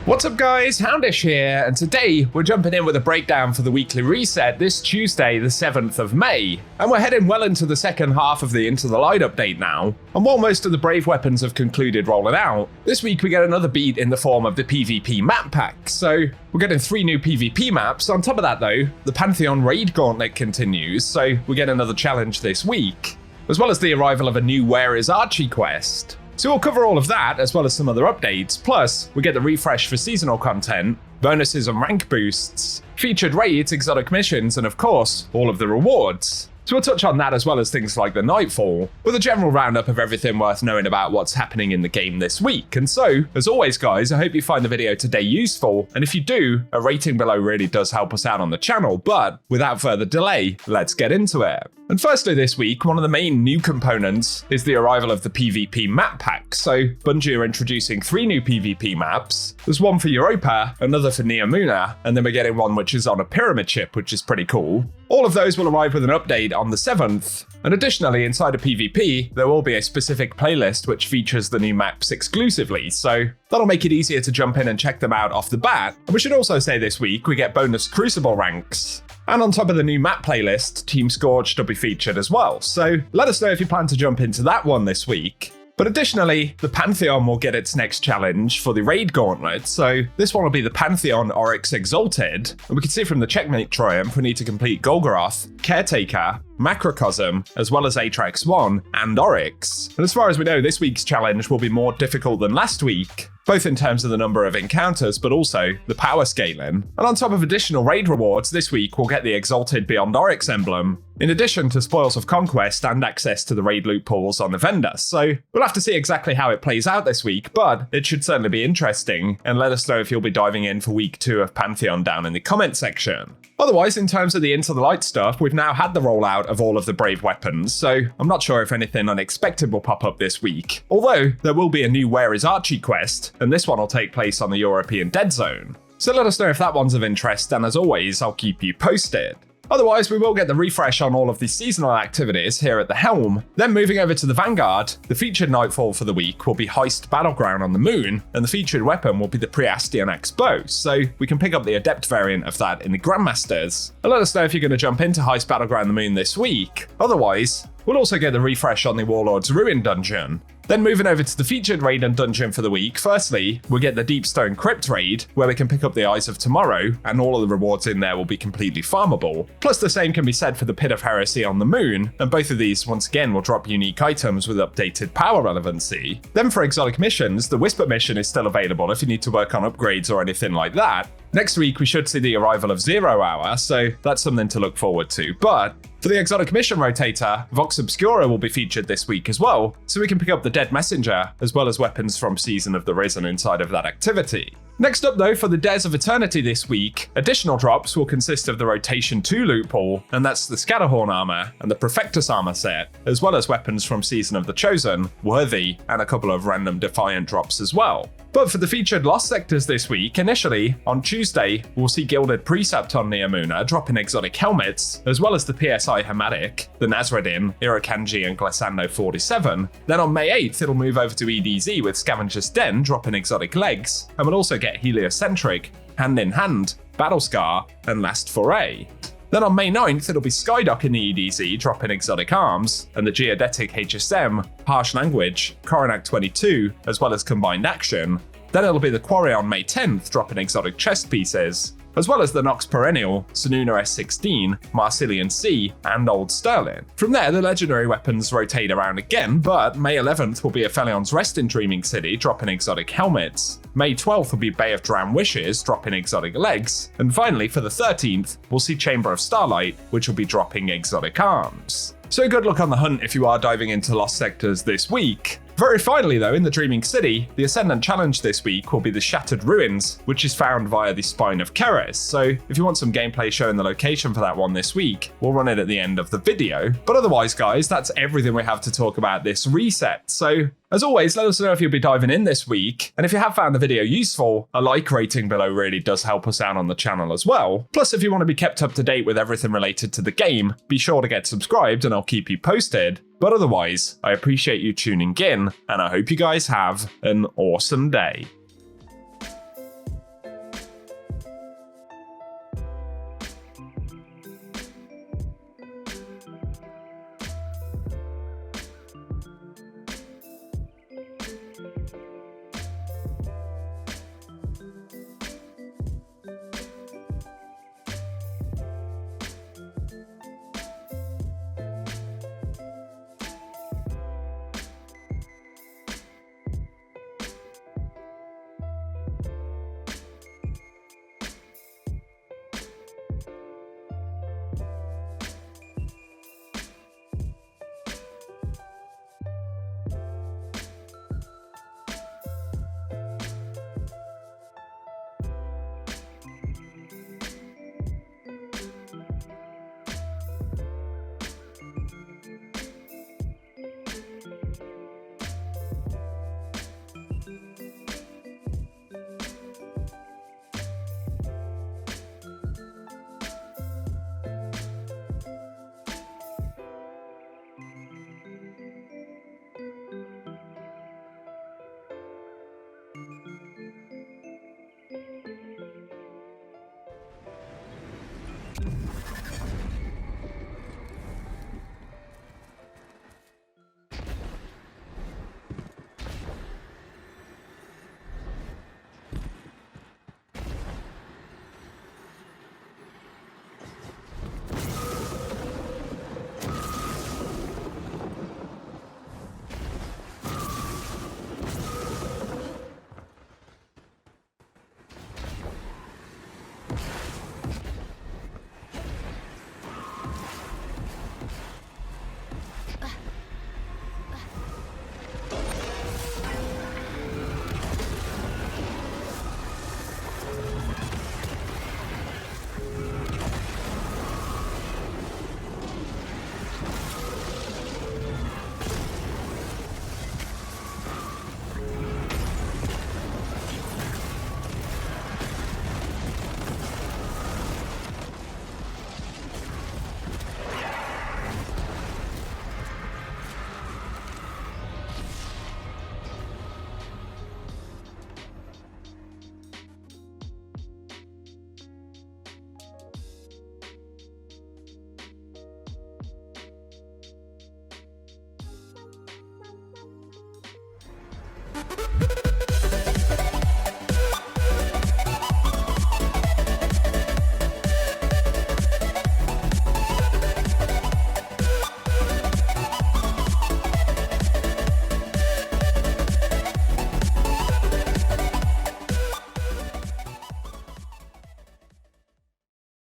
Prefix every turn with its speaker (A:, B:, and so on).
A: What's up guys, Houndish here, and today we're jumping in with a breakdown for the weekly reset this Tuesday, the 7th of May. And we're heading well into the second half of the Into the Light update now. And while most of the Brave weapons have concluded rolling out, this week we get another beat in the form of the PvP map pack. So we're getting 3 new PvP maps. On top of that though, the Pantheon Raid Gauntlet continues, so we get another challenge this week, as well as the arrival of a new Where is Archie quest. So we'll cover all of that, as well as some other updates, plus we get the refresh for seasonal content, bonuses and rank boosts, featured raids, exotic missions, and of course, all of the rewards. So we'll touch on that as well as things like the Nightfall, with a general roundup of everything worth knowing about what's happening in the game this week. And so, as always guys, I hope you find the video today useful, and if you do, a rating below really does help us out on the channel, but without further delay, let's get into it. And firstly this week, one of the main new components is the arrival of the PvP map pack. So Bungie are introducing 3 new PvP maps. There's one for Europa, another for Neomuna, and then we're getting one which is on a pyramid ship, which is pretty cool. All of those will arrive with an update on the 7th. And additionally, inside of PvP, there will be a specific playlist which features the new maps exclusively, so that'll make it easier to jump in and check them out off the bat. And we should also say this week, we get bonus Crucible ranks. And on top of the new map playlist, Team Scorched will be featured as well, so let us know if you plan to jump into that one this week. But additionally, the Pantheon will get its next challenge for the Raid Gauntlet, so this one will be the Pantheon Oryx Exalted, and we can see from the Checkmate Triumph we need to complete Golgoroth, Caretaker, Macrocosm, as well as Atrax 1 and Oryx. And as far as we know, this week's challenge will be more difficult than last week, both in terms of the number of encounters, but also the power scaling. And on top of additional raid rewards, this week we'll get the Exalted Beyond Oryx emblem, in addition to Spoils of Conquest and access to the raid loot pools on the vendor. So we'll have to see exactly how it plays out this week, but it should certainly be interesting, and let us know if you'll be diving in for week 2 of Pantheon down in the comment section. Otherwise, in terms of the Into the Light stuff, we've now had the rollout of all of the Brave weapons, so I'm not sure if anything unexpected will pop up this week. Although, there will be a new Where is Archie quest, and this one will take place on the European Dead Zone. So let us know if that one's of interest, and as always, I'll keep you posted. Otherwise, we will get the refresh on all of the seasonal activities here at the helm. Then moving over to the Vanguard, the featured Nightfall for the week will be Heist Battleground on the Moon, and the featured weapon will be the Priastian Axe Bow, so we can pick up the Adept variant of that in the Grandmasters. And let us know if you're going to jump into Heist Battleground on the Moon this week. Otherwise, we'll also get the refresh on the Warlord's Ruin dungeon. Then moving over to the featured raid and dungeon for the week, firstly, we'll get the Deepstone Crypt raid, where we can pick up the Eyes of Tomorrow, and all of the rewards in there will be completely farmable. Plus the same can be said for the Pit of Heresy on the Moon, and both of these once again will drop unique items with updated power relevancy. Then for exotic missions, the Whisper mission is still available if you need to work on upgrades or anything like that. Next week we should see the arrival of 0 Hour, so that's something to look forward to, but for the exotic mission rotator, Vox Obscura will be featured this week as well, so we can pick up the Dead Messenger, as well as weapons from Season of the Risen inside of that activity. Next up though, for the Dares of Eternity this week, additional drops will consist of the Rotation 2 loot pool, and that's the Scatterhorn armor and the Perfectus armor set, as well as weapons from Season of the Chosen, Worthy, and a couple of random Defiant drops as well. But for the featured Lost Sectors this week, initially, on Tuesday, we'll see Gilded Precept on Neomuna dropping exotic helmets, as well as the PSI Hematic, the Nazradin, Irakanji, and Glissando 47. Then on May 8th, it'll move over to EDZ with Scavenger's Den dropping exotic legs, and we'll also get Heliocentric, Hand in Hand, Battlescar, and Last Foray. Then on May 9th, it'll be Skydock in the EDZ dropping exotic arms, and the Geodetic HSM, Harsh Language, Coronac 22, as well as Combined Action. Then it'll be the Quarry on May 10th dropping exotic chest pieces, as well as the Nox Perennial, Sununa S16, Marsilian C, and Old Sterling. From there, the legendary weapons rotate around again, but May 11th will be Aphelion's Rest in Dreaming City, dropping exotic helmets. May 12th will be Bay of Drowned Wishes, dropping exotic legs. And finally, for the 13th, we'll see Chamber of Starlight, which will be dropping exotic arms. So good luck on the hunt if you are diving into Lost Sectors this week. Very finally though, in the Dreaming City, the Ascendant Challenge this week will be the Shattered Ruins, which is found via the Spine of Keres. So if you want some gameplay showing the location for that one this week, we'll run it at the end of the video. But otherwise guys, that's everything we have to talk about this reset. So as always, let us know if you'll be diving in this week, and if you have found the video useful, a like rating below really does help us out on the channel as well. Plus, if you want to be kept up to date with everything related to the game, be sure to get subscribed and I'll keep you posted. But otherwise, I appreciate you tuning in, and I hope you guys have an awesome day.